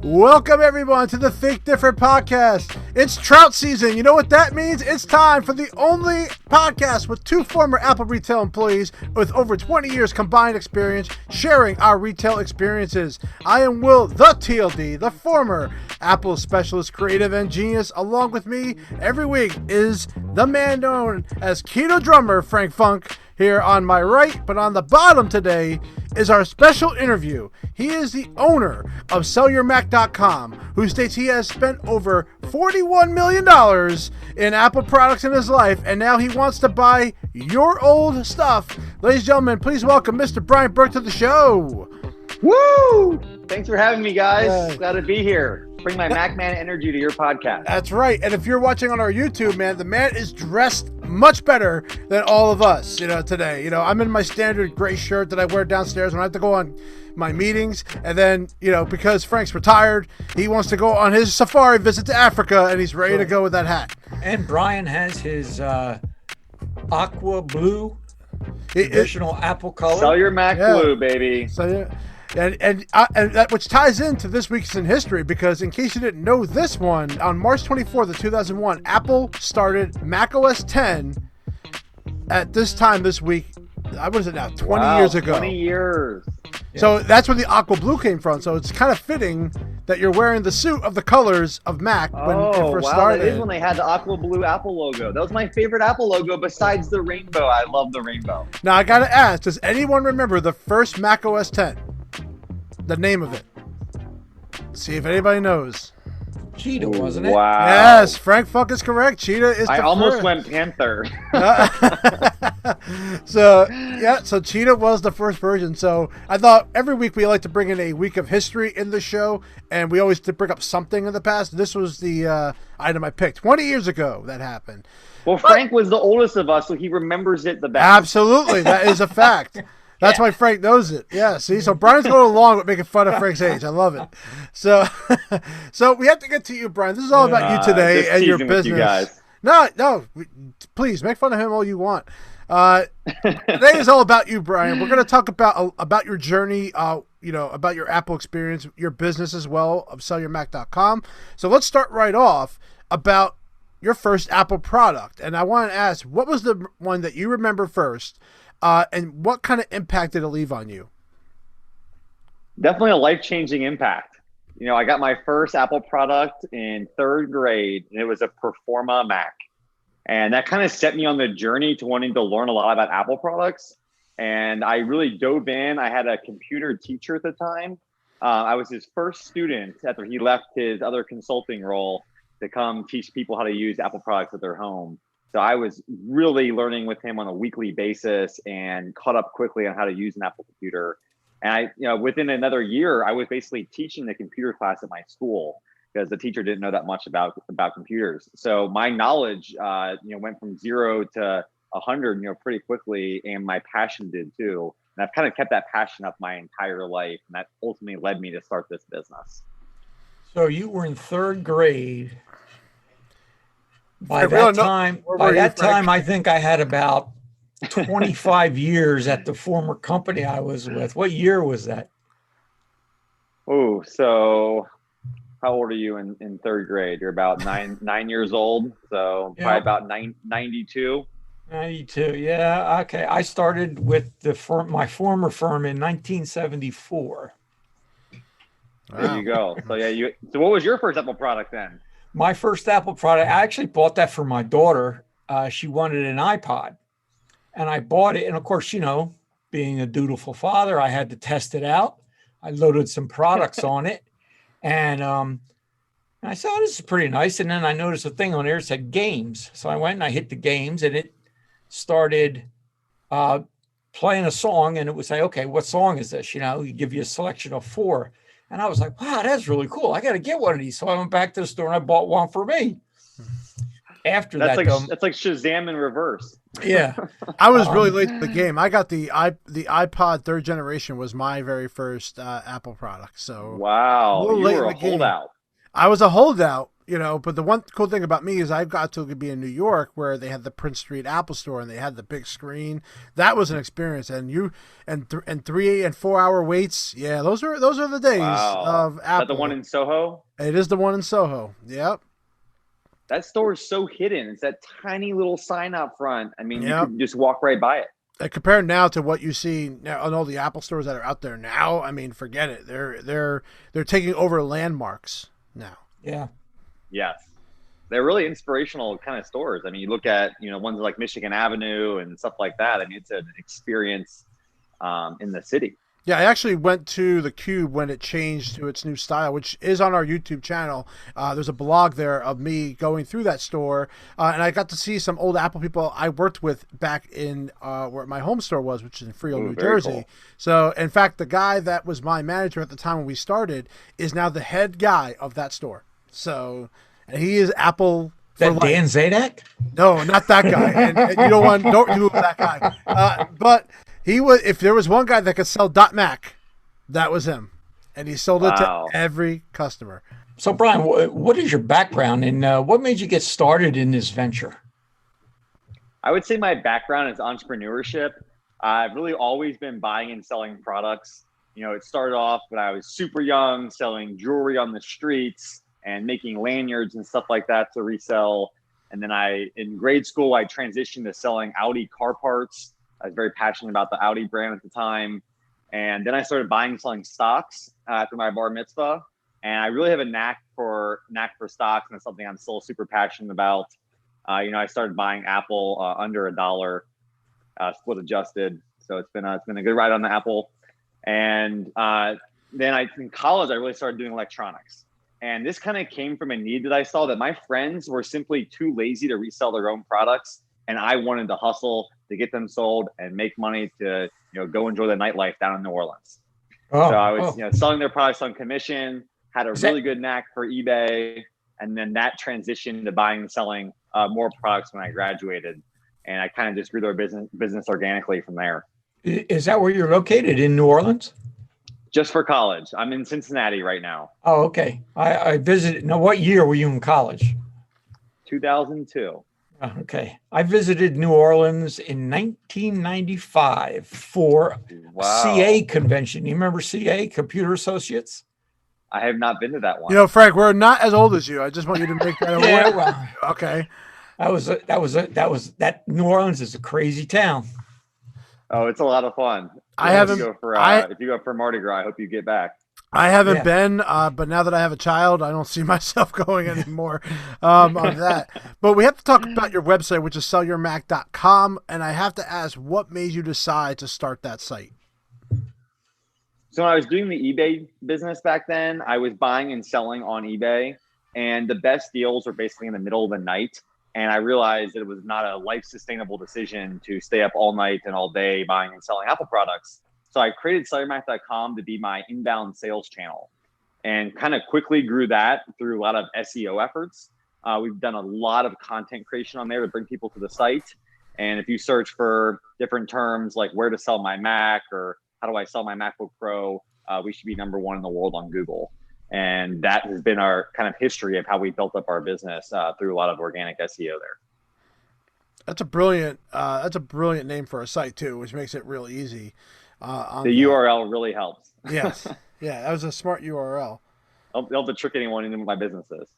Welcome everyone to the Think Different podcast. It's trout season. You know what that means? It's time for the only podcast with two former Apple retail employees with over 20 years combined experience sharing our retail experiences. I am Will, the TLD, the former Apple specialist, creative, and genius. Along with me every week is the man known as Keto Drummer, Frank Funk, here on my right, but on the bottom today is our special interview. He is the owner of SellYourMac.com, who states he has spent over $41 million in Apple products in his life, and now he wants to buy your old stuff. Ladies and gentlemen, please welcome Mr. Brian Burke to the show. Woo! Thanks for having me, guys. Glad to be here. Bring my Mac Man energy to your podcast. That's right. And if you're watching on our YouTube, man, the man is dressed much better than all of us, today. I'm in my standard gray shirt that I wear downstairs when I have to go on my meetings. And then, because Frank's retired, he wants to go on his safari visit to Africa, and he's ready to go with that hat. And Brian has his aqua blue, traditional Apple color. Sell your Mac blue, baby. So, yeah. And that, which ties into this week's in history, because in case you didn't know this one, on March 24th of 2001, Apple started macOS 10 at this time this week. What is it now? 20 years ago. 20 years. So that's where the aqua blue came from. So it's kind of fitting that you're wearing the suit of the colors of Mac when it first started. That is when they had the aqua blue Apple logo. That was my favorite Apple logo besides the rainbow. I love the rainbow. Now I got to ask, does anyone remember the first macOS 10? The name of it. See if anybody knows. Cheetah, wasn't it? Wow. Yes, Frank Funk is correct. Cheetah is. I almost went Panther. So Cheetah was the first version. So I thought every week we like to bring in a week of history in the show, and we always bring up something in the past. This was the item I picked. 20 years ago that happened. Well, Frank was the oldest of us, so he remembers it the best. Absolutely, that is a fact. That's why Frank knows it. Yeah, see? So Brian's going along with making fun of Frank's age. I love it. So we have to get to you, Brian. This is all about you today and your business. You guys. No, please, make fun of him all you want. Today is all about you, Brian. We're going to talk about your journey, about your Apple experience, your business as well, of SellYourMac.com. So let's start right off about your first Apple product. And I want to ask, what was the one that you remember first? And what kind of impact did it leave on you? Definitely a life-changing impact. I got my first Apple product in third grade, and it was a Performa Mac. And that kind of set me on the journey to wanting to learn a lot about Apple products. And I really dove in. I had a computer teacher at the time. I was his first student after he left his other consulting role to come teach people how to use Apple products at their home. So I was really learning with him on a weekly basis and caught up quickly on how to use an Apple computer. And within another year, I was basically teaching the computer class at my school because the teacher didn't know that much about computers. So my knowledge, went from 0 to 100, pretty quickly, and my passion did too. And I've kind of kept that passion up my entire life, and that ultimately led me to start this business. So you were in third grade. By that time, I think I had about 25 years at the former company I was with. What year was that? Oh, so how old are you in third grade? You're about nine years old. So probably about 92. 92. Yeah. Okay. I started with my former firm in 1974. Wow. There you go. So so what was your first Apple product then? My first Apple product, I actually bought that for my daughter. She wanted an iPod, and I bought it. And of course, being a dutiful father, I had to test it out. I loaded some products on it, and I said, "Oh, this is pretty nice." And then I noticed a thing on there that said games. So I went and I hit the games, and it started playing a song, and it would say, "Okay, what song is this?" You give you a selection of 4. And I was like, wow, that's really cool. I got to get one of these. So I went back to the store and I bought one for me. after That's that, like that's like Shazam in reverse. yeah. I was really late to the game. I got the iPod third generation was my very first Apple product. So a Wow, little you late were in a the game. holdout. I was a holdout, but the one cool thing about me is I got to be in New York where they had the Prince Street Apple Store and they had the big screen. That was an experience, and 3 and 4 hour waits. Yeah, those are the days Wow, of is Apple. that the one in Soho? It is the one in Soho. Yep. That store is so hidden. It's that tiny little sign out front. I mean, Yep. you could just walk right by it. And compared now to what you see now on all the Apple stores that are out there now, I mean, forget it. They're taking over landmarks now. Yeah. Yes. They're really inspirational kind of stores. I mean, you look at, ones like Michigan Avenue and stuff like that. I mean, it's an experience in the city. Yeah, I actually went to the Cube when it changed to its new style, which is on our YouTube channel. There's a blog there of me going through that store, and I got to see some old Apple people I worked with back in where my home store was, which is in Freehold, New Jersey. Cool. So, in fact, the guy that was my manager at the time when we started is now the head guy of that store. So, and he is Apple. That Dan Zadak? No, not that guy. and you don't do that guy. But he was. If there was one guy that could sell .Mac, that was him, and he sold it to every customer. So, Brian, what is your background, and what made you get started in this venture? I would say my background is entrepreneurship. I've really always been buying and selling products. It started off when I was super young, selling jewelry on the streets and making lanyards and stuff like that to resell. And then in grade school, I transitioned to selling Audi car parts. I was very passionate about the Audi brand at the time. And then I started buying and selling stocks after my bar mitzvah. And I really have a knack for stocks, and it's something I'm still super passionate about. I started buying Apple under $1, split adjusted. So it's been a good ride on the Apple. And then in college, I really started doing electronics. And this kind of came from a need that I saw that my friends were simply too lazy to resell their own products. And I wanted to hustle to get them sold and make money to, go enjoy the nightlife down in New Orleans. So I was, selling their products on commission, had a really good knack for eBay. And then that transitioned to buying and selling more products when I graduated. And I kind of just grew their business organically from there. Is that where you're located, in New Orleans? Just for college. I'm in Cincinnati right now. Oh, okay. I visited. Now, what year were you in college? 2002. Oh, okay. I visited New Orleans in 1995 for a CA convention. You remember CA, Computer Associates? I have not been to that one. Frank, we're not as old as you. I just want you to make that aware. Yeah, well, okay. That New Orleans is a crazy town. Oh, it's a lot of fun. If you go for Mardi Gras, I hope you get back. I haven't been, but now that I have a child, I don't see myself going anymore on that. But we have to talk about your website, which is sellyourmac.com. And I have to ask, what made you decide to start that site? So when I was doing the eBay business back then, I was buying and selling on eBay. And the best deals were basically in the middle of the night. And I realized that it was not a life sustainable decision to stay up all night and all day buying and selling Apple products. So I created sellyourmac.com to be my inbound sales channel, and kind of quickly grew that through a lot of SEO efforts. We've done a lot of content creation on there to bring people to the site. And if you search for different terms like where to sell my Mac or how do I sell my MacBook Pro, we should be number one in the world on Google. And that has been our kind of history of how we built up our business through a lot of organic SEO there. That's a brilliant name for a site too, which makes it real easy. The URL really helps. Yes. Yeah, that was a smart URL. I'll be able to trick anyone into what my business is.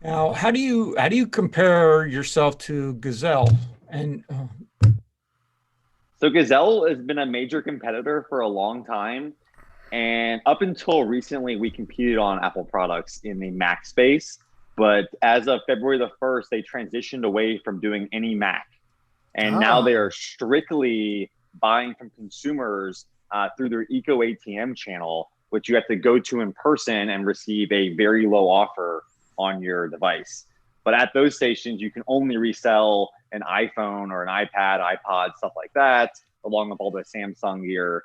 Now, how do you compare yourself to Gazelle? And So Gazelle has been a major competitor for a long time. And up until recently, we competed on Apple products in the Mac space. But as of February the 1st, they transitioned away from doing any Mac. And now they are strictly buying from consumers through their Eco ATM channel, which you have to go to in person and receive a very low offer on your device. But at those stations, you can only resell an iPhone or an iPad, iPod, stuff like that, along with all the Samsung gear.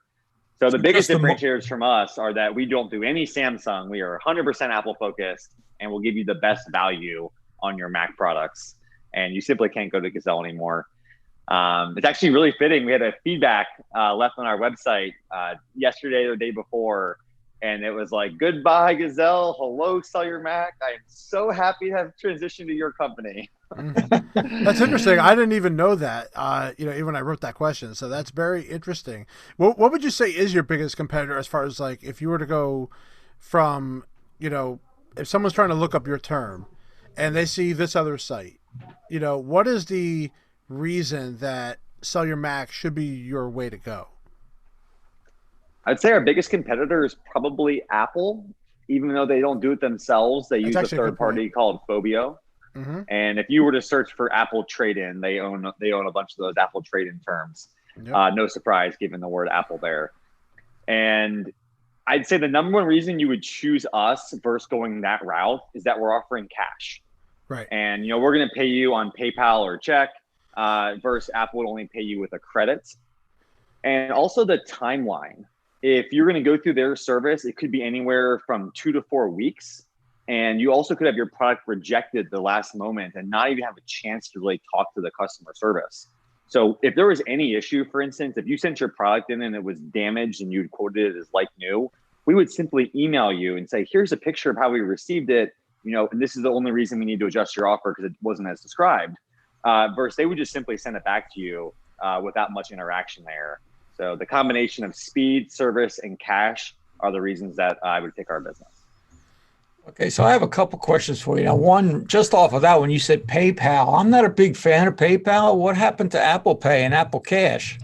So the biggest differentiators from us are that we don't do any Samsung. We are 100% Apple focused, and we'll give you the best value on your Mac products, and you simply can't go to Gazelle anymore. It's actually really fitting. We had a feedback left on our website yesterday or the day before, and it was like, "Goodbye, Gazelle. Hello, Sell Your Mac. I am so happy to have transitioned to your company." That's interesting. I didn't even know that, even when I wrote that question. So that's very interesting. What would you say is your biggest competitor as far as like, if you were to go from, if someone's trying to look up your term and they see this other site, what is the reason that Sell Your Mac should be your way to go? I'd say our biggest competitor is probably Apple. Even though they don't do it themselves, they use a third party called Phobio. Mm-hmm. And if you were to search for Apple trade-in, they own a bunch of those Apple trade-in terms. Yep. No surprise given the word Apple there. And I'd say the number one reason you would choose us versus going that route is that we're offering cash. Right. And we're going to pay you on PayPal or check, versus Apple would only pay you with a credit. And also the timeline. If you're going to go through their service, it could be anywhere from 2 to 4 weeks. And you also could have your product rejected the last moment and not even have a chance to really talk to the customer service. So if there was any issue, for instance, if you sent your product in and it was damaged and you'd quoted it as like new, we would simply email you and say, here's a picture of how we received it. And this is the only reason we need to adjust your offer because it wasn't as described. Versus they would just simply send it back to you without much interaction there. So the combination of speed, service, and cash are the reasons that I would pick our business. Okay, so I have a couple questions for you. Now, one, just off of that, when you said PayPal, I'm not a big fan of PayPal. What happened to Apple Pay and Apple Cash?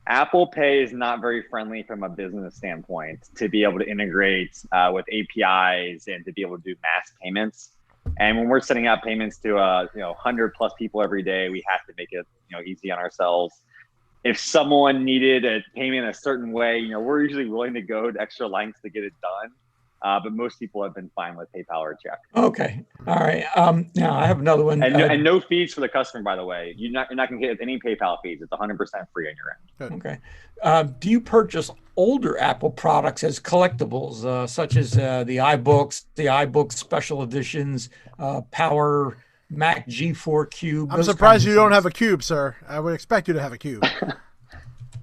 Apple Pay is not very friendly from a business standpoint to be able to integrate with APIs and to be able to do mass payments. And when we're sending out payments to 100 plus people every day, we have to make it easy on ourselves. If someone needed a payment a certain way, we're usually willing to go to extra lengths to get it done. But most people have been fine with PayPal or check. Okay. All right. Now I have another one. And no fees for the customer, by the way. You're not going to get any PayPal fees. It's 100% free on your end. Okay. Do you purchase older Apple products as collectibles, such as the iBooks special editions, Power Mac G4 Cube? I'm surprised you don't have a cube, sir. I would expect you to have a cube.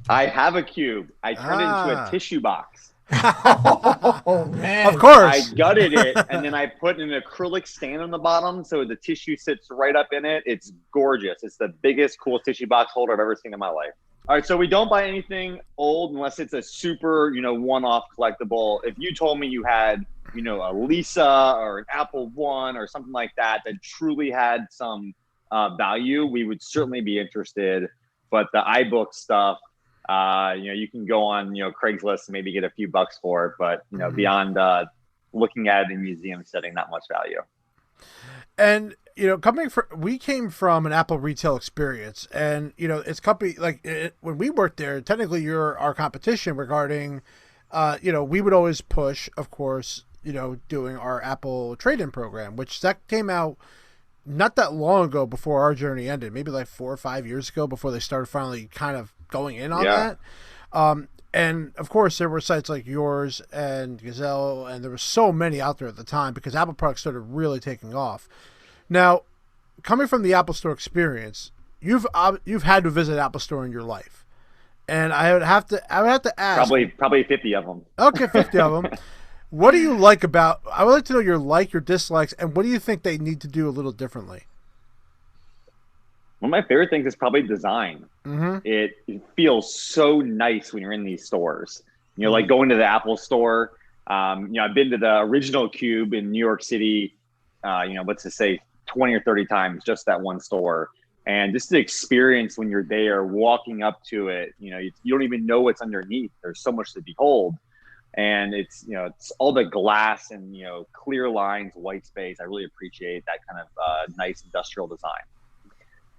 I have a cube. I turned it into a tissue box. Oh man! Of course, I gutted it and then I put an acrylic stand on the bottom so the tissue sits right up in it. It's gorgeous. It's the biggest, coolest tissue box holder I've ever seen in my life. All right, so we don't buy anything old unless it's a super, one-off collectible. If you told me you had, a Lisa or an Apple One or something like that truly had some value, we would certainly be interested. But the iBook stuff, you can go on, Craigslist and maybe get a few bucks for it, but beyond looking at it in a museum setting, not much value. And we came from an Apple retail experience, and it's company when we worked there. Technically, you're our competition regarding, we would always push, of course, doing our Apple trade-in program, which that came out not that long ago before our journey ended, maybe like 4 or 5 years ago before they started finally kind of going in on that. And of course there were sites like yours and Gazelle, and there were so many out there at the time because Apple products started really taking off. Now, coming from the Apple Store experience, you've had to visit Apple Store in your life, and I would have to ask, probably 50 of them. Okay, 50 of them. What do you like about? I would like to know your dislikes, and what do you think they need to do a little differently? One of my favorite things is probably design. Mm-hmm. It feels so nice when you're in these stores. Like going to the Apple Store. I've been to the original Cube in New York City. Let's just say 20 or 30 times, just that one store. And just the experience when you're there, walking up to it, you don't even know what's underneath. There's so much to behold. And it's all the glass and, clear lines, white space. I really appreciate that kind of nice industrial design.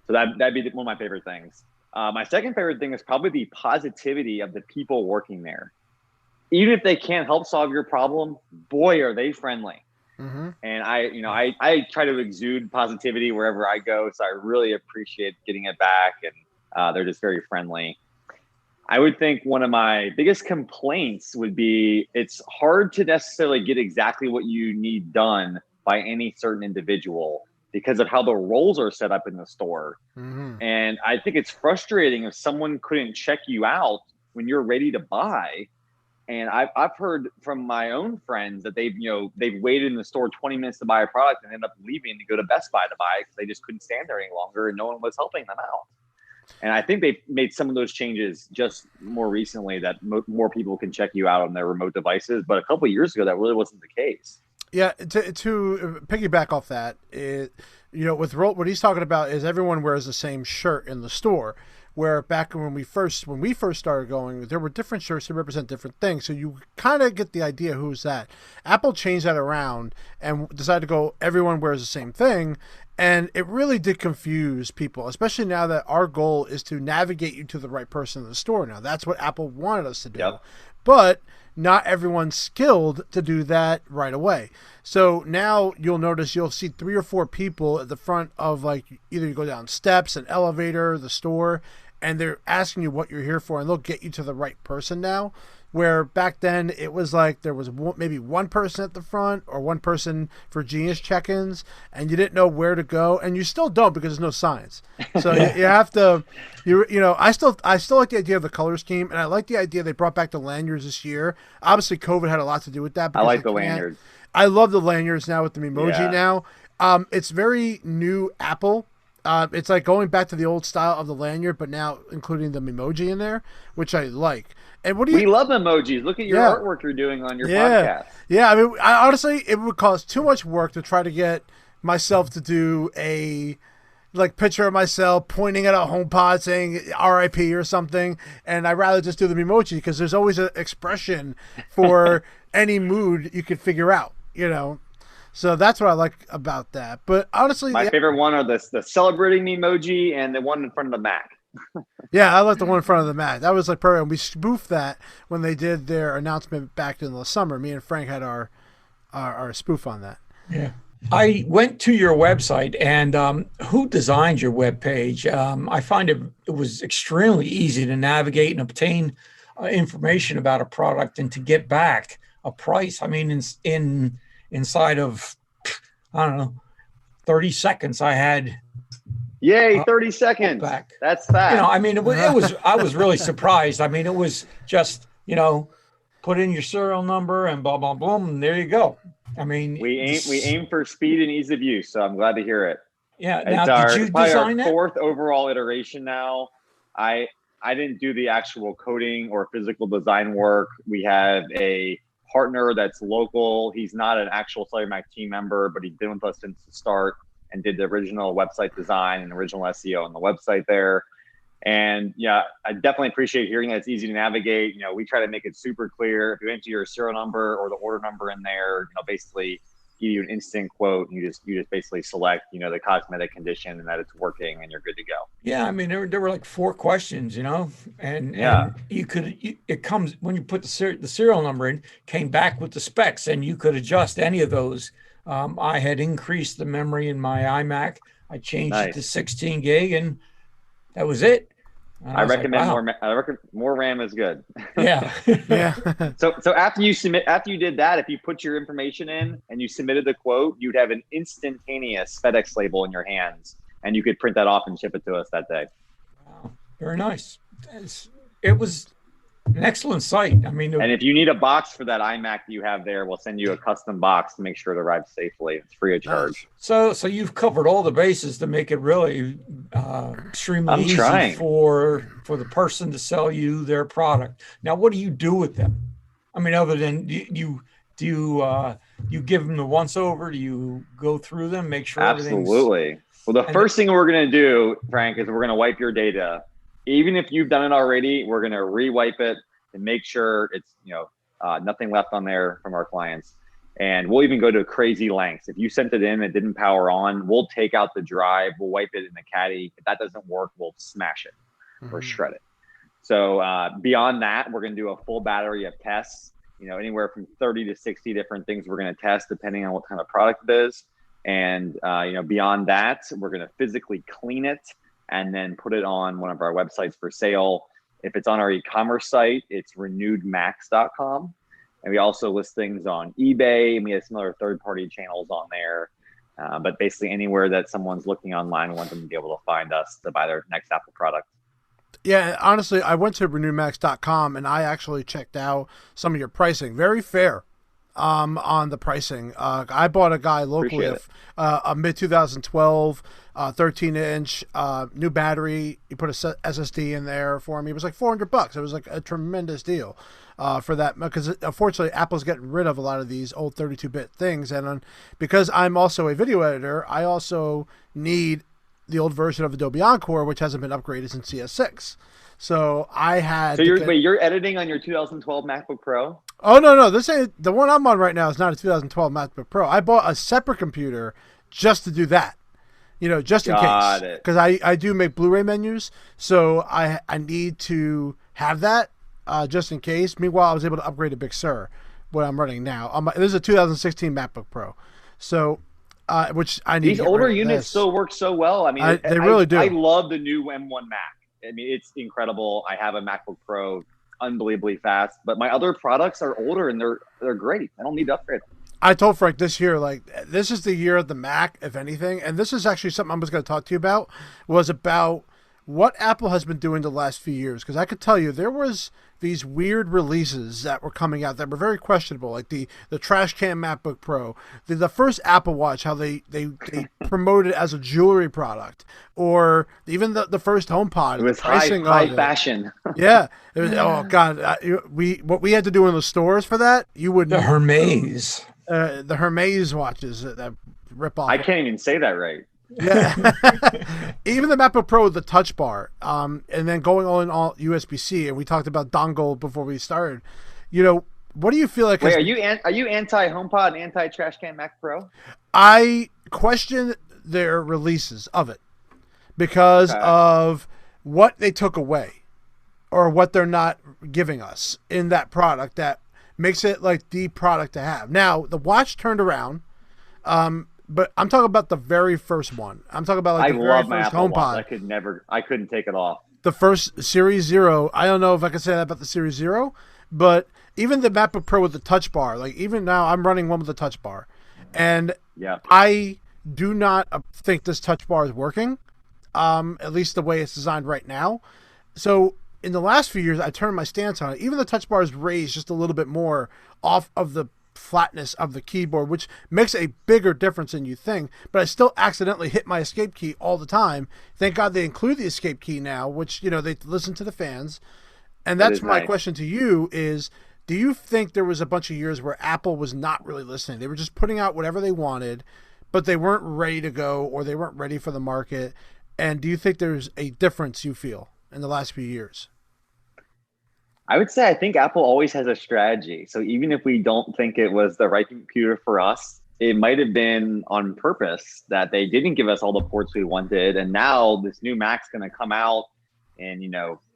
So that'd be one of my favorite things. My second favorite thing is probably the positivity of the people working there. Even if they can't help solve your problem, boy, are they friendly. Mm-hmm. And I try to exude positivity wherever I go. So I really appreciate getting it back. And they're just very friendly. I would think one of my biggest complaints would be it's hard to necessarily get exactly what you need done by any certain individual because of how the roles are set up in the store. And I think it's frustrating if someone couldn't check you out when you're ready to buy. And I've heard from my own friends that they've waited in the store 20 minutes to buy a product and end up leaving to go to Best Buy to buy because they just couldn't stand there any longer and no one was helping them out. And I think they've made some of those changes just more recently that more people can check you out on their remote devices. But a couple of years ago, that really wasn't the case. Yeah, to piggyback off that, with what he's talking about is everyone wears the same shirt in the store. Where back when we first started going, there were different shirts that represent different things. So you kind of get the idea who's that. Apple changed that around and decided to go everyone wears the same thing. And it really did confuse people, especially now that our goal is to navigate you to the right person in the store. Now, that's what Apple wanted us to do. Yep. But not everyone's skilled to do that right away. So now you'll see 3 or 4 people at the front of either you go down steps, an elevator, the store, and they're asking you what you're here for, and they'll get you to the right person now. Where back then it was there was maybe one person at the front or one person for Genius check-ins, and you didn't know where to go, and you still don't because there's no signs. So you have to, I still like the idea of the color scheme, and I like the idea they brought back the lanyards this year. Obviously, COVID had a lot to do with that. I like the lanyards. I love the lanyards now with the Memoji now. It's very new Apple. It's like going back to the old style of the lanyard, but now including the Memoji in there, which I like. And we love emojis. Look at your artwork you're doing on your podcast. Yeah, I mean, honestly, it would cause too much work to try to get myself to do a picture of myself pointing at a HomePod saying RIP or something, and I'd rather just do the Memoji because there's always an expression for any mood you could figure out, So that's what I like about that. But honestly, my favorite one are the celebrating emoji and the one in front of the Mac. Yeah, I like the one in front of the Mac. That was perfect. And we spoofed that when they did their announcement back in the summer. Me and Frank had our spoof on that. Yeah. I went to your website, and who designed your webpage? I find it was extremely easy to navigate and obtain information about a product and to get back a price. I mean, inside of, I don't know, 30 seconds, I had. Yay, 30 seconds. Back. That's fast. I mean, it was, I was really surprised. I mean, it was just, put in your serial number and blah, blah, blah, and there you go. I mean, we aim for speed and ease of use, so I'm glad to hear it. Yeah. Now, did you design that? Our 4th overall iteration now. I didn't do the actual coding or physical design work. We have a partner that's local. He's not an actual Cellular Mac team member, but he's been with us since the start and did the original website design and original SEO on the website there. And yeah, I definitely appreciate hearing that it's easy to navigate. We try to make it super clear. If you enter your serial number or the order number in there, basically give you an instant quote. And you just basically select, the cosmetic condition and that it's working and you're good to go. Yeah. I mean, there were 4 questions, and you could, it comes when you put the serial number in, came back with the specs, and you could adjust any of those. I had increased the memory in my iMac. I changed it to 16 gig, and that was it. I recommend more. I recommend more RAM is good. Yeah, yeah. So after you did that, if you put your information in and you submitted the quote, you'd have an instantaneous FedEx label in your hands, and you could print that off and ship it to us that day. Wow, very nice. It was an excellent site. I mean, and if you need a box for that iMac that you have there, we'll send you a custom box to make sure it arrives safely. It's free of charge. So you've covered all the bases to make it really extremely easy for the person to sell you their product. Now, what do you do with them? I mean, other than you give them the once over? Do you go through them, make sure Absolutely. Well, the first thing we're going to do, Frank, is we're going to wipe your data. Even if you've done it already, we're going to re-wipe it and make sure it's, nothing left on there from our clients. And we'll even go to crazy lengths. If you sent it in and it didn't power on, we'll take out the drive, we'll wipe it in the caddy. If that doesn't work, we'll smash it or shred it. So beyond that, we're going to do a full battery of tests, anywhere from 30 to 60 different things we're going to test depending on what kind of product it is. And, beyond that, we're going to physically clean it and then put it on one of our websites for sale. If it's on our e-commerce site, it's renewedmax.com. And we also list things on eBay, and we have some other third-party channels on there. But basically anywhere that someone's looking online, we want them to be able to find us to buy their next Apple product. Yeah, honestly, I went to renewmax.com and I actually checked out some of your pricing. Very fair on the pricing. I bought a guy locally, a mid-2012 13-inch new battery. He put a SSD in there for me. It was like $400. It was like a tremendous deal for that, because unfortunately Apple's getting rid of a lot of these old 32-bit things. And because I'm also a video editor, I also need the old version of Adobe Encore, which hasn't been upgraded since CS6. So I had. So you're editing on your 2012 MacBook Pro? Oh no, this ain't the one I'm on right now. Is not a 2012 MacBook Pro. I bought a separate computer just to do that. Just in case, because I do make Blu-ray menus, so I need to have that just in case. Meanwhile, I was able to upgrade to Big Sur, what I'm running now. This is a 2016 MacBook Pro, so. Which I need. These older units still work so well. I mean, they really do. I love the new M1 Mac. I mean, it's incredible. I have a MacBook Pro, unbelievably fast. But my other products are older and they're great. I don't need to upgrade them. I told Frank this year, this is the year of the Mac, if anything. And this is actually something I was going to talk to you about. Was about what Apple has been doing the last few years. Because I could tell you there was these weird releases that were coming out that were very questionable, like the trash can MacBook Pro, the first Apple Watch, how they promoted it as a jewelry product, or even the first HomePod. It was high fashion. Yeah, it was, oh god, what we had to do in the stores for that, you would the Hermes, the Hermes watches that rip off. I can't even say that right. Yeah, even the MacBook Pro with the Touch Bar, and then going all USB-C, and we talked about dongle before we started. What do you feel like? Wait, are you anti HomePod and anti Trash Can Mac Pro? I question their releases of it because of what they took away, or what they're not giving us in that product that makes it like the product to have. Now the watch turned around. But I'm talking about the very first one. I'm talking about the very first HomePod. I couldn't take it off. The first Series Zero. I don't know if I can say that about the Series Zero, but even the MacBook Pro with the Touch Bar. Like even now, I'm running one with the Touch Bar, and I do not think this Touch Bar is working. At least the way it's designed right now. So in the last few years, I turned my stance on it. Even the Touch Bar is raised just a little bit more off of the flatness of the keyboard, which makes a bigger difference than you think, but I still accidentally hit my escape key all the time. Thank God they include the escape key now, which they listen to the fans. And that's my question to you is, do you think there was a bunch of years where Apple was not really listening? They were just putting out whatever they wanted, but they weren't ready to go, or they weren't ready for the market? And do you think there's a difference you feel in the last few years? I would say I think Apple always has a strategy. So even if we don't think it was the right computer for us, it might have been on purpose that they didn't give us all the ports we wanted. And now this new Mac's going to come out in,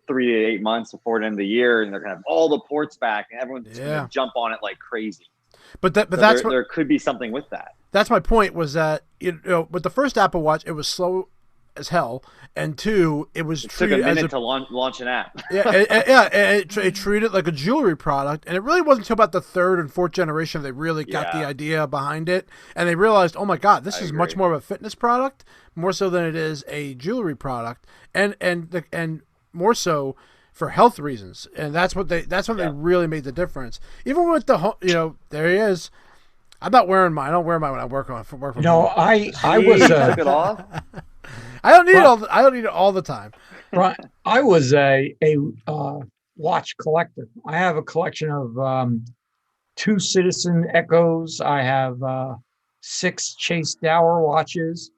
3 to 8 months before the end of the year, and they're going to have all the ports back, and everyone's going to jump on it like crazy. But there could be something with that. That's my point, was that with the first Apple Watch, it was slow as hell, and two, it took a minute to launch an app. it treated like a jewelry product, and it really wasn't until about the third and fourth generation they really got the idea behind it, and they realized, oh my god, this is much more of a fitness product, more so than it is a jewelry product, and more so for health reasons, and that's when they really made the difference. Even with the there he is. I'm not wearing mine. I don't wear mine when I work from home. I was took it off. I don't need it. I don't need it all the time. Right. I was a watch collector. I have a collection of 2 Citizen Echoes. I have 6 Chase Dower watches,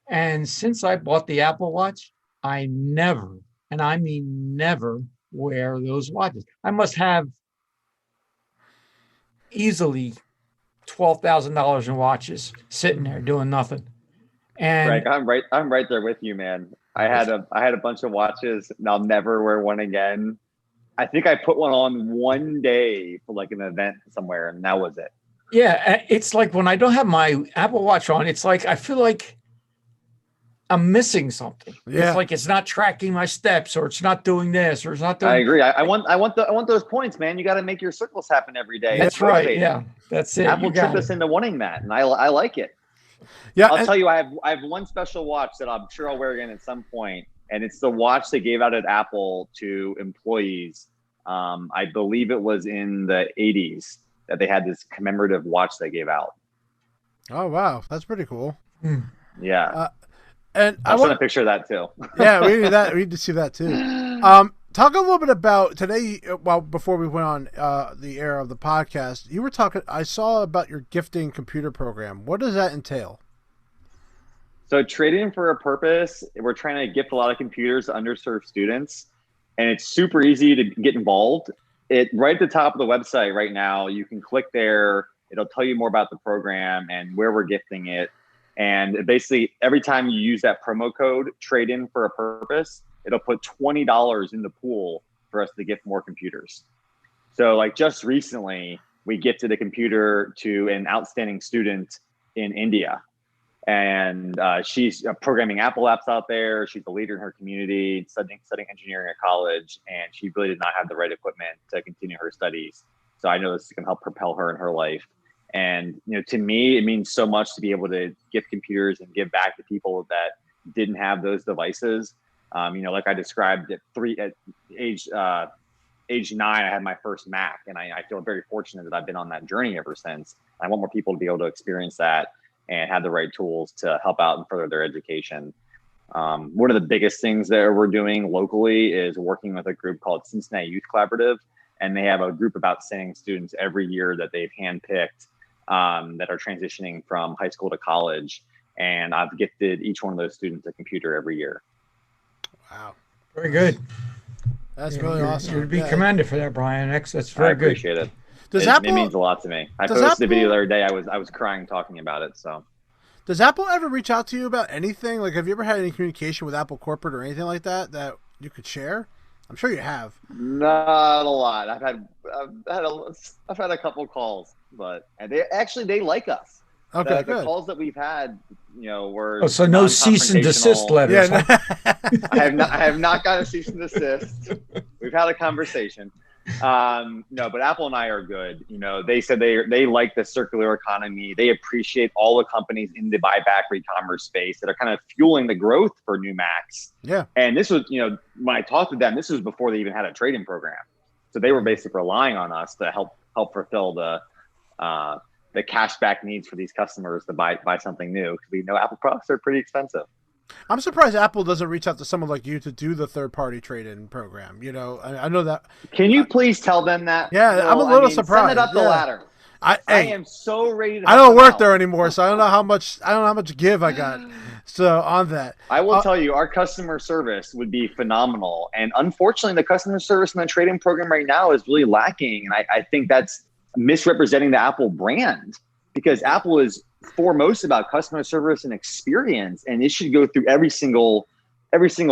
and since I bought the Apple Watch, I never, and I mean never, wear those watches. I must have easily $12,000 in watches sitting there doing nothing. And Greg, I'm right there with you, man. I had a bunch of watches, and I'll never wear one again. I think I put one on one day for like an event somewhere, and that was it. Yeah, it's like when I don't have my Apple Watch on, it's like I feel like I'm missing something. Yeah. It's like it's not tracking my steps, or it's not doing this, or it's not doing. I agree. I want those points, man. You got to make your circles happen every day. That's right. Yeah, that's it. Apple You got tricked us into wanting that, and I like it. Yeah, I'll tell you, I have one special watch that I'm sure I'll wear again at some point, and it's the watch they gave out at Apple to employees. I believe it was in the 80s that they had this commemorative watch they gave out. Oh wow, that's pretty cool. Yeah. And I want a picture of that too. Yeah, we need that. We need to see that too. Talk a little bit about today. Well, before we went on the air of the podcast, you were talking. I saw about your gifting computer program. What does that entail? So, Trading for a Purpose, we're trying to gift a lot of computers to underserved students, and it's super easy to get involved. Right at the top of the website right now, you can click there. It'll tell you more about the program and where we're gifting it. And basically, every time you use that promo code, Trade In for a Purpose, it'll put $20 in the pool for us to gift more computers. So like just recently, we gifted a computer to an outstanding student in India. And she's programming Apple apps out there. She's a leader in her community, studying engineering at college. And she really did not have the right equipment to continue her studies. So I know this can help propel her in her life. And, to me, it means so much to be able to gift computers and give back to people that didn't have those devices. Like I described at age 9, I had my first Mac, and I feel very fortunate that I've been on that journey ever since. I want more people to be able to experience that and have the right tools to help out and further their education. One of the biggest things that we're doing locally is working with a group called Cincinnati Youth Collaborative, and they have a group of outstanding students every year that they've handpicked that are transitioning from high school to college. And I've gifted each one of those students a computer every year. Wow. Very good. That's really awesome. You'd be commended for that, Brian. That's very good. I appreciate it. It means a lot to me. I posted a video the other day. I was crying talking about it. So does Apple ever reach out to you about anything? Like, have you ever had any communication with Apple corporate or anything like that you could share? I'm sure you have. Not a lot. I've had a couple calls, but they like us. Okay, the calls that we've had, were so no cease and desist letters. Yeah, I have not got a cease and desist. We've had a conversation. No, but Apple and I are good. They said they like the circular economy. They appreciate all the companies in the buyback e-commerce space that are kind of fueling the growth for new Macs. Yeah. And this was, when I talked to them, this was before they even had a trade-in program. So they were basically relying on us to help fulfill the cashback needs for these customers to buy something new, because we know Apple products are pretty expensive. I'm surprised Apple doesn't reach out to someone like you to do the third-party trade-in program. I know that. Can you please tell them that? Yeah, I'm a little surprised. Send it up the ladder. I am so ready to. I don't work there anymore, so I don't know how much give I got. So on that, I will tell you, our customer service would be phenomenal, and unfortunately, the customer service in the trade-in program right now is really lacking, and I think that's misrepresenting the Apple brand, because Apple is foremost about customer service and experience, and it should go through every single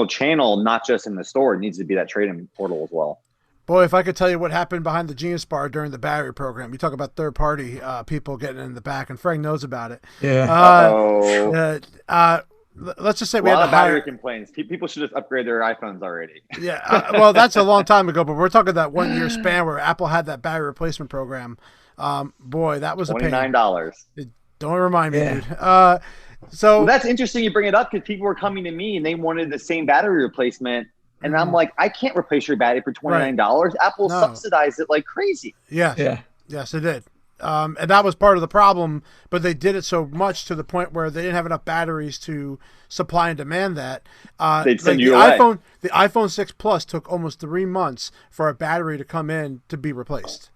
channel, not just in the store. It needs to be that trade-in portal as well. Boy, if I could tell you what happened behind the Genius Bar during the battery program. You talk about third-party people getting in the back, and Frank knows about it. Yeah. Let's just say we had a battery complaints. People should just upgrade their iPhones already. Yeah. Well, that's a long time ago, but we're talking that 1 year span where Apple had that battery replacement program. Boy, that was a pain. $29. Don't remind me, dude. So that's interesting you bring it up, because people were coming to me and they wanted the same battery replacement. And I'm like, I can't replace your battery for $29. Right. Apple subsidized it like crazy. Yeah. Yes, it did. And that was part of the problem, but they did it so much to the point where they didn't have enough batteries to supply and demand that. They'd send you away. The iPhone 6 Plus took almost 3 months for a battery to come in to be replaced.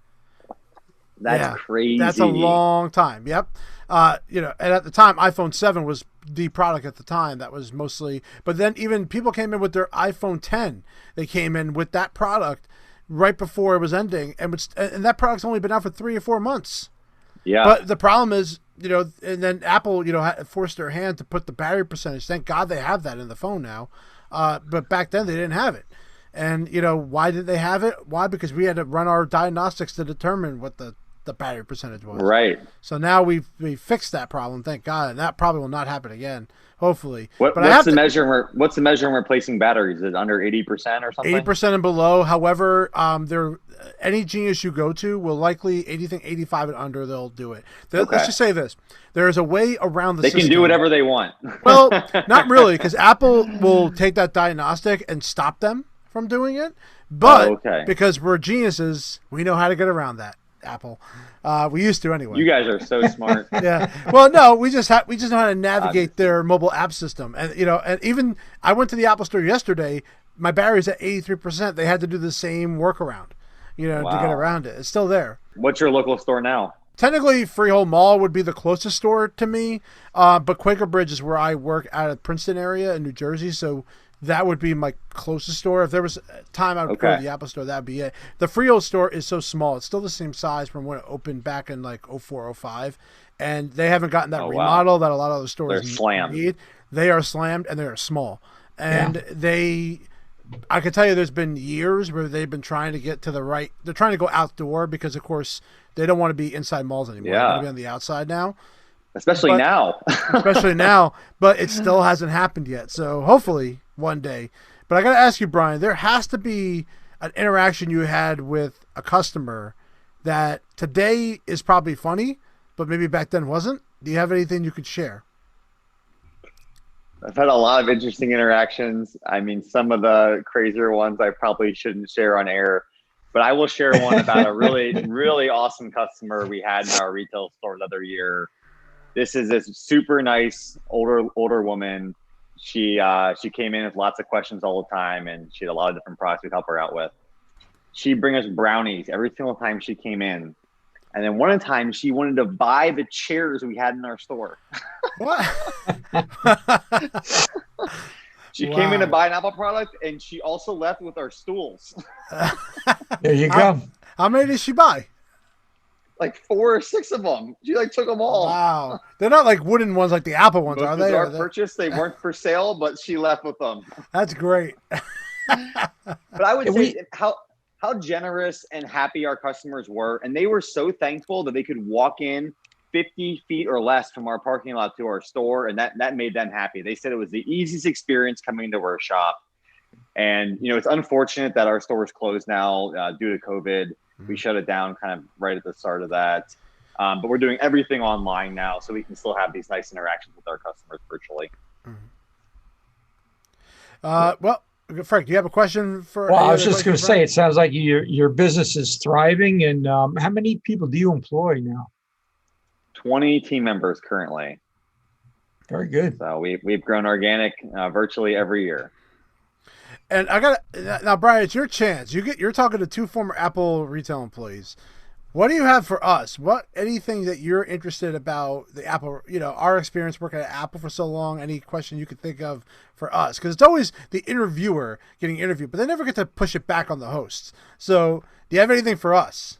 That's crazy. That's a long time. Yep. And at the time, iPhone 7 was the product at the time. That was mostly, but then even people came in with their iPhone 10. They came in with that product right before it was ending, and that product's only been out for 3 or 4 months. Yeah. But the problem is, and then Apple, forced their hand to put the battery percentage. Thank God they have that in the phone now. But back then they didn't have it. And, why did they have it? Why? Because we had to run our diagnostics to determine what the the battery percentage was. Right. So now we fixed that problem, thank God, and that probably will not happen again. Hopefully. What's the measure? What's the measure in replacing batteries? Is it under 80% or something? 80% and below. However, any Genius you go to will likely anything 85 and under, they'll do it. Let's just say this: there is a way around the system. They can do whatever they want. Well, not really, because Apple will take that diagnostic and stop them from doing it. But because we're geniuses, we know how to get around that. Apple, we used to anyway. You guys are so smart. Yeah. Well, no, we just know how to navigate their mobile app system, and and even I went to the Apple Store yesterday. My battery's at 83%. They had to do the same workaround, to get around it. It's still there. What's your local store now? Technically, Freehold Mall would be the closest store to me, but Quaker Bridge is where I work out of Princeton area in New Jersey, so that would be my closest store. If there was time I would go to the Apple Store, that would be it. The Freehold store is so small. It's still the same size from when it opened back in like 04, 05. And they haven't gotten that remodel that a lot of other stores need. They are slammed and they are small. And I can tell you there's been years where they've been trying to get to the right. They're trying to go outdoor because, of course, they don't want to be inside malls anymore. They're going to be on the outside now. Especially now, but it still hasn't happened yet. So hopefully one day. But I got to ask you, Brian, there has to be an interaction you had with a customer that today is probably funny, but maybe back then wasn't. Do you have anything you could share? I've had a lot of interesting interactions. I mean, some of the crazier ones I probably shouldn't share on air, but I will share one about a really, really awesome customer we had in our retail store the other year. This is this super nice older woman. She came in with lots of questions all the time, and she had a lot of different products we'd help her out with. She'd bring us brownies every single time she came in. And then one time she wanted to buy the chairs we had in our store. What? She came in to buy an Apple product, and she also left with our stools. There you go. How many did she buy? Like 4 or 6 of them. She took them all. Wow. They're not like wooden ones like the Apple ones, are they? Our purchase. They weren't for sale, but she left with them. That's great. But I would say how generous and happy our customers were. And they were so thankful that they could walk in 50 feet or less from our parking lot to our store. And that made them happy. They said it was the easiest experience coming to our shop. And, it's unfortunate that our store is closed now due to COVID. We shut it down kind of right at the start of that. But we're doing everything online now, so we can still have these nice interactions with our customers virtually. Well, Frank, do you have a question for? Well, I was just going to say, it sounds like your business is thriving. And how many people do you employ now? 20 team members currently. Very good. So we've grown organic virtually every year. And now, Brian, it's your chance. You're talking to 2 former Apple retail employees. What do you have for us? Anything that you're interested about the Apple, our experience working at Apple for so long, any question you could think of for us? Because it's always the interviewer getting interviewed, but they never get to push it back on the hosts. So do you have anything for us?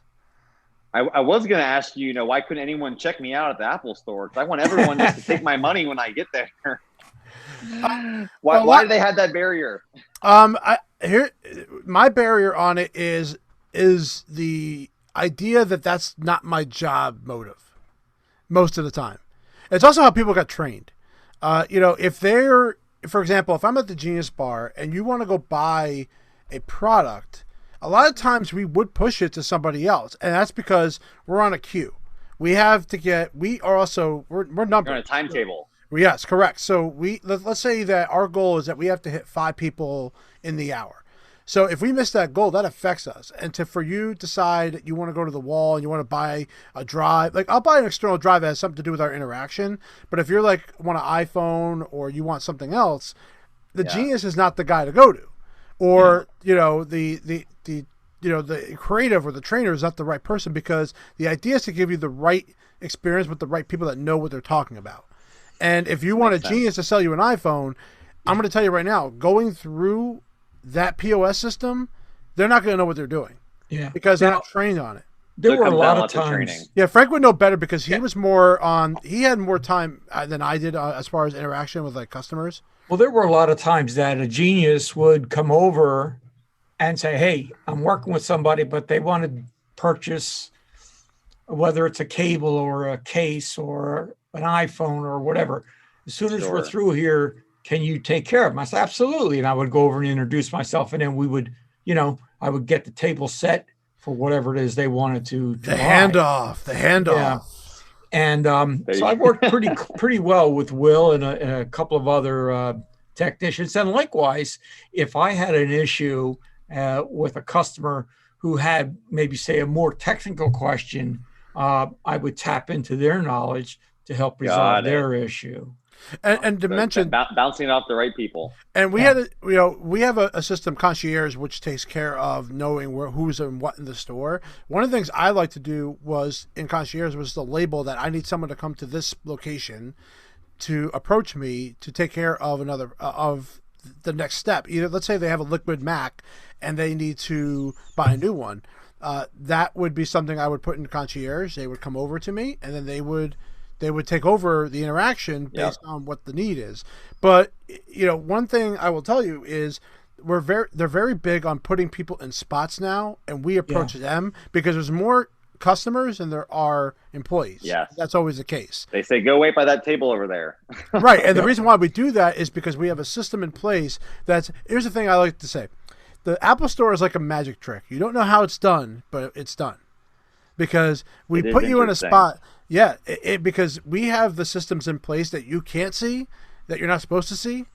I was going to ask you, why couldn't anyone check me out at the Apple store? Because I want everyone just to take my money when I get there. Why do they have that barrier? My barrier on it is the idea that that's not my job motive most of the time. It's also how people got trained. If they're, for example, if I'm at the Genius Bar and you want to go buy a product, a lot of times we would push it to somebody else. And that's because we're on a queue. We're numbered. You're on a timetable. Yes, correct. So let's say that our goal is that we have to hit 5 people in the hour. So if we miss that goal, that affects us. And for you decide that you want to go to the wall and you want to buy a drive, like I'll buy an external drive that has something to do with our interaction. But if you're want an iPhone or you want something else, the Genius is not the guy to go to, or the creative or the trainer is not the right person, because the idea is to give you the right experience with the right people that know what they're talking about. And if you want a Genius to sell you an iPhone, I'm going to tell you right now, going through that POS system, they're not going to know what they're doing. Yeah. Because they're not trained on it. There were a lot of times. Yeah, Frank would know better because he was he had more time than I did as far as interaction with customers. Well, there were a lot of times that a Genius would come over and say, hey, I'm working with somebody, but they want to purchase whether it's a cable or a case or an iPhone or whatever. As soon as we're through here, can you take care of them? I said, absolutely. And I would go over and introduce myself, and then we would, I would get the table set for whatever it is they wanted to the handoff. Yeah. And so I worked pretty well with Will and a couple of other technicians. And likewise, if I had an issue with a customer who had maybe, say, a more technical question, I would tap into their knowledge to help resolve their issue. And to mention bouncing off the right people. And we we have a system, Concierge, which takes care of knowing who's and what in the store. One of the things I like to do was in Concierge was to label that I need someone to come to this location to approach me to take care of of the next step. Either, let's say they have a liquid Mac and they need to buy a new one. That would be something I would put in Concierge. They would come over to me, and then they would take over the interaction based on what the need is. But one thing I will tell you is they're very big on putting people in spots now, and we approach them because there's more customers than there are employees. Yes. That's always the case. They say, go wait by that table over there. Right. And the reason why we do that is because we have a system in place here's the thing I like to say. The Apple Store is like a magic trick. You don't know how it's done, but it's done. Because we put you in a spot. Yeah, because we have the systems in place that you can't see, that you're not supposed to see,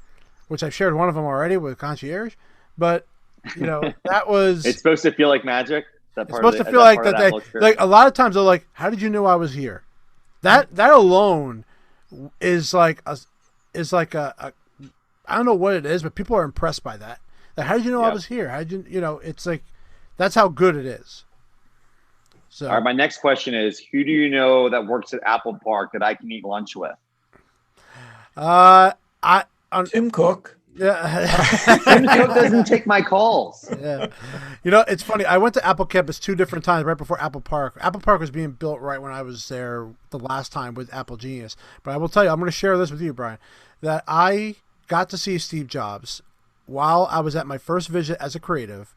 which I've shared one of them already with Concierge. But, that was... It's supposed to feel like magic? It's supposed to feel like that like a lot of times they're like, how did you know I was here? That alone is like a I don't know what it is, but people are impressed by that. Like, how did you know I was here? How did it's like, that's how good it is. So, all right, my next question is, who do you know that works at Apple Park that I can eat lunch with? Tim Cook. Yeah. Tim Cook doesn't take my calls. Yeah. It's funny. I went to Apple Campus 2 different times right before Apple Park. Apple Park was being built right when I was there the last time with Apple Genius. But I will tell you, I'm going to share this with you, Brian, that I got to see Steve Jobs while I was at my first visit as a creative.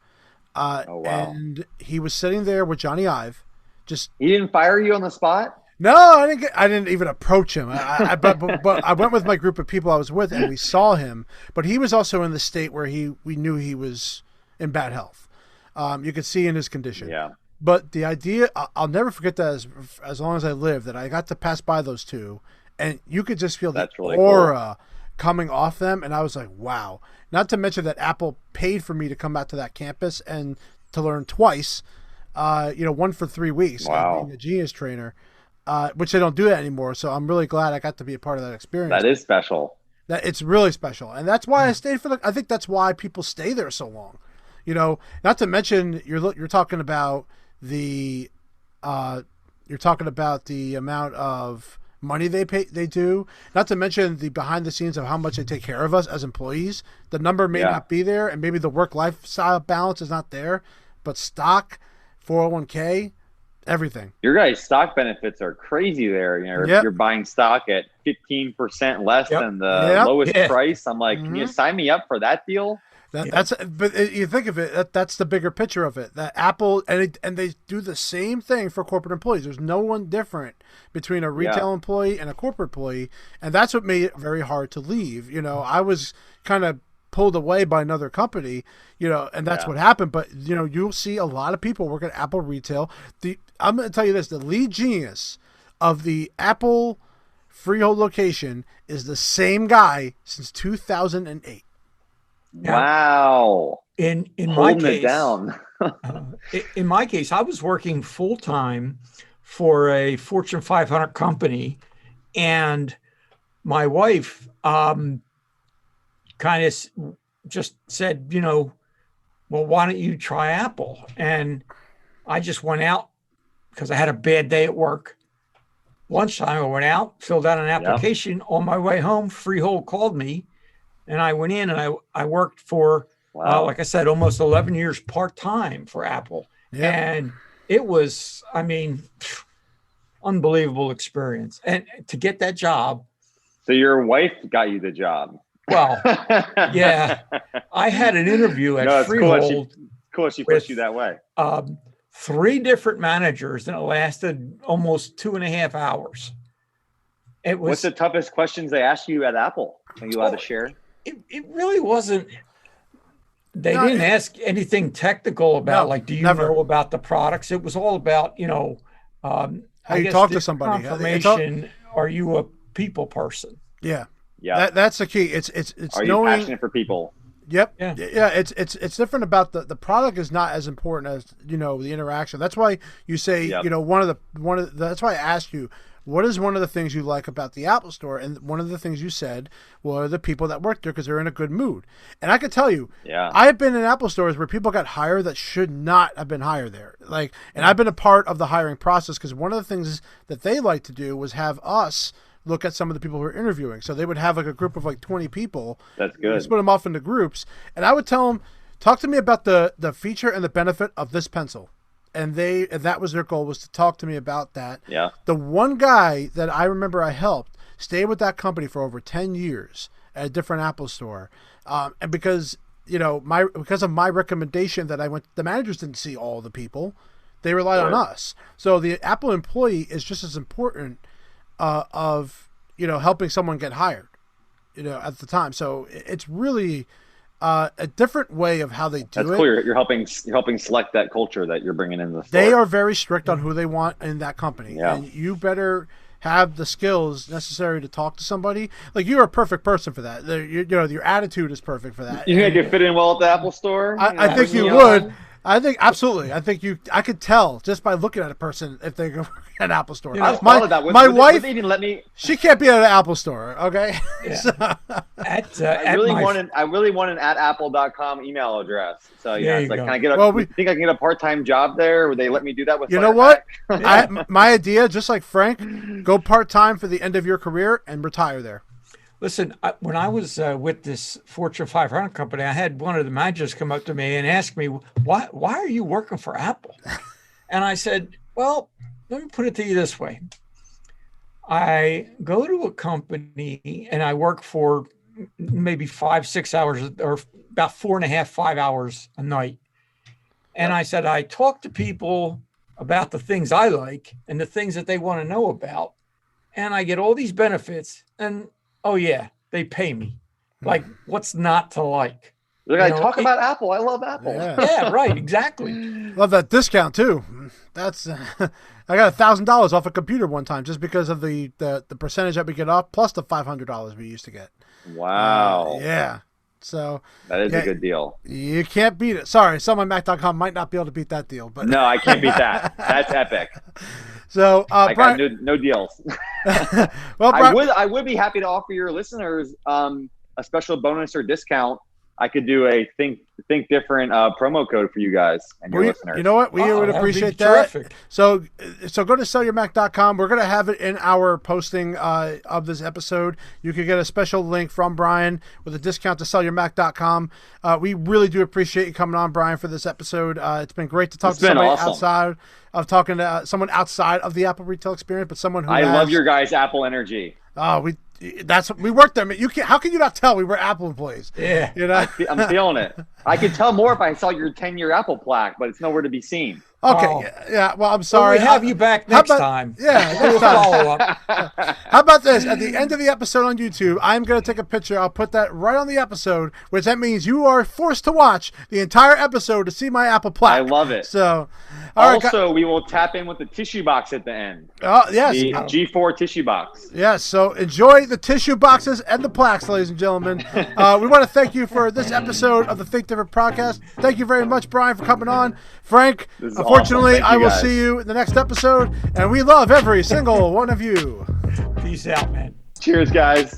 And he was sitting there with Johnny Ive. He didn't fire you on the spot? No, I didn't even approach him. But I went with my group of people I was with, and we saw him. But he was also in the state where we knew he was in bad health. You could see in his condition. Yeah. But the idea, I'll never forget that as long as I live, that I got to pass by those two, and you could just feel the aura coming off them, and I was like, wow. Not to mention that Apple paid for me to come out to that campus and to learn twice. One for 3 weeks. Wow. Being a Genius trainer. Which they don't do that anymore. So I'm really glad I got to be a part of that experience. That is special. That it's really special. And that's why I stayed I think that's why people stay there so long. Not to mention you're talking about the amount of money they do, not to mention the behind the scenes of how much they take care of us as employees. The number may not be there, and maybe the work lifestyle balance is not there, but stock, 401k, everything. Your guys' stock benefits are crazy there. You're buying stock at 15% less than the lowest price. I'm like, can you sign me up for that deal? But you think of it, that's the bigger picture of it. That Apple and they do the same thing for corporate employees. There's no one different between a retail employee and a corporate employee, and that's what made it very hard to leave. I was kind of pulled away by another company, and that's what happened. But you'll see a lot of people work at Apple retail. I'm going to tell you this: the lead genius of the Apple Freehold location is the same guy since 2008. Wow! In my case, down. In my case, I was working full time for a Fortune 500 company, and my wife kind of just said, well, why don't you try Apple? And I just went out because I had a bad day at work. Lunchtime, I went out, filled out an application. On my way home, Freehold called me, and I went in and I worked for, like I said, almost 11 years part-time for Apple. Yeah. And it was, unbelievable experience. And to get that job. So your wife got you the job. Well, yeah. I had an interview at Freehold. Cool she pushed you that way. 3 different managers, and it lasted almost 2.5 hours. It was. What's the toughest questions they asked you at Apple? Are you allowed to share? It really wasn't. They didn't ask anything technical about do you know about the products? It was all about, how you talk to somebody. Confirmation. Are you a people person? Yeah. Yeah. That's the key. It's Are knowing. you passionate for people? Yep. Yeah. It's different about the product is not as important as, the interaction. That's why you say, that's why I asked you, what is one of the things you like about the Apple Store? And one of the things you said were the people that work there because they're in a good mood. And I could tell you, I've been in Apple stores where people got hired that should not have been hired there. And I've been a part of the hiring process because one of the things that they like to do was have us look at some of the people who are interviewing. So they would have a group of 20 people. That's good. Split them off into groups. And I would tell them, talk to me about the feature and the benefit of this pencil. And that was their goal, was to talk to me about that. Yeah. The one guy that I remember I helped stayed with that company for over 10 years at a different Apple store. And because, because of my recommendation that I went, the managers didn't see all the people. They relied on us. So the Apple employee is just as important of helping someone get hired, at the time. So it's really a different way of how they do it. That's cool. You're helping select that culture that you're bringing in the store. They are very strict on who they want in that company, and you better have the skills necessary to talk to somebody. You're a perfect person for that. Your attitude is perfect for that. You think you fit in well at the Apple Store? I think you would. I think absolutely. I could tell just by looking at a person if they go to an Apple Store. I thought of that. My wife, they even let me. She can't be at an Apple Store. Okay. Yeah. I really want an @apple.com email address. So it's like, can I get think I can get a part-time job there? Would they let me do that with? You know what? My idea, just like Frank, go part-time for the end of your career and retire there. Listen, when I was with this Fortune 500 company, I had one of the managers come up to me and ask me, why are you working for Apple? And I said, well, let me put it to you this way. I go to a company and I work for maybe 5-6 hours or about 4.5-5 hours a night. And I said, I talk to people about the things I like and the things that they want to know about. And I get all these benefits and oh yeah, they pay me. What's not to like? I talk about Apple. I love Apple. Yeah, right. Exactly. Love that discount too. That's I got $1,000 off a computer one time just because of the percentage that we get off plus the $500 we used to get. Wow. Yeah. So that is a good deal. You can't beat it. Sorry, SellMyMac.com might not be able to beat that deal, but no, I can't beat that. That's epic. So I Brian, got no deals. Well, Brian, I would be happy to offer your listeners a special bonus or discount. I could do a think different promo code for you guys and your listeners. You know what? We would appreciate that. Terrific. So go to sellyourmac.com. We're going to have it in our posting of this episode. You can get a special link from Brian with a discount to sellyourmac.com. We really do appreciate you coming on, Brian, for this episode. It's been great to talk to somebody outside of talking to someone outside of the Apple retail experience, but someone who love your guys' Apple energy. We worked there. How can you not tell we were Apple employees? Yeah. I'm feeling it. I could tell more if I saw your 10-year Apple plaque, but it's nowhere to be seen. Okay. Oh. Yeah. Well, I'm sorry. We'll have you back next time. Yeah. Next time. Follow up. How about this? At the end of the episode on YouTube, I'm going to take a picture. I'll put that right on the episode, which that means you are forced to watch the entire episode to see my Apple plaque. I love it. So, we will tap in with the tissue box at the end. Oh, yes. The G4 tissue box. Yes. So enjoy the tissue boxes and the plaques, ladies and gentlemen. We want to thank you for this episode of the Think Different podcast. Thank you very much, Brian, for coming on. Frank, unfortunately, I will see you in the next episode, and we love every single one of you. Peace out, man. Cheers, guys.